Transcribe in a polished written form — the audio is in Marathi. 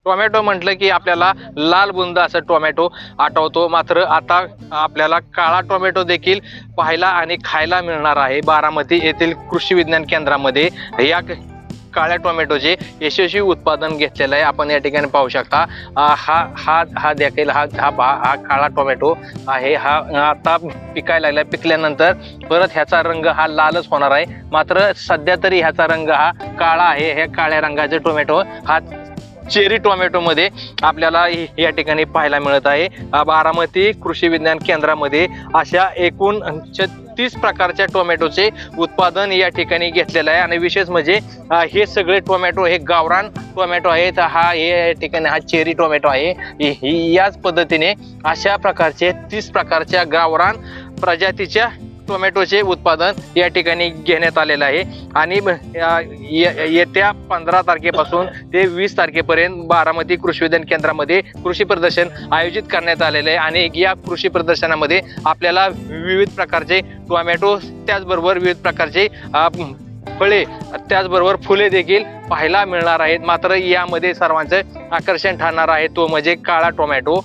टोमॅटो म्हटलं की आपल्याला लाल बुंदा असं टोमॅटो आठवतो, मात्र आता आपल्याला काळा टोमॅटो देखील पाहायला आणि खायला मिळणार आहे बारामती येथील कृषी विज्ञान केंद्रामध्ये। या काळ्या टोमॅटोचे यशस्वी उत्पादन घेतलेलं आहे, आपण या ठिकाणी पाहू शकता। हा देखील हा काळा टोमॅटो आहे। हा आता पिकायला लागला, पिकल्यानंतर परत ह्याचा रंग हा लालच होणार आहे, मात्र सध्या तरी ह्याचा रंग हा काळा आहे। हे काळ्या रंगाचे टोमॅटो हा चेरी टोमॅटो मध्ये आपल्याला या ठिकाणी पाहायला मिळत आहे। बारामती कृषी विज्ञान केंद्रामध्ये अशा एकूण 30 प्रकारच्या टोमॅटोचे उत्पादन या ठिकाणी घेतलेलं आहे। आणि विशेष म्हणजे हे सगळे टोमॅटो हे गावरान टोमॅटो आहेत। या ठिकाणी हा चेरी टोमॅटो आहे। याच पद्धतीने अशा प्रकारचे 30 प्रकारच्या गावरान प्रजातीच्या टोमॅटोचे उत्पादन या ठिकाणी घेण्यात आलेलं आहे। आणि येत्या 15 तारखेपासून ते 20 तारखेपर्यंत बारामती कृषी विज्ञान केंद्रामध्ये कृषी प्रदर्शन आयोजित करण्यात आलेले आहे। आणि या कृषी प्रदर्शनामध्ये आपल्याला विविध प्रकारचे टोमॅटो, त्याचबरोबर विविध प्रकारचे फळे, त्याचबरोबर फुले देखील पाहायला मिळणार आहेत। मात्र यामध्ये सर्वांचं आकर्षण ठरणार आहे तो म्हणजे काळा टोमॅटो।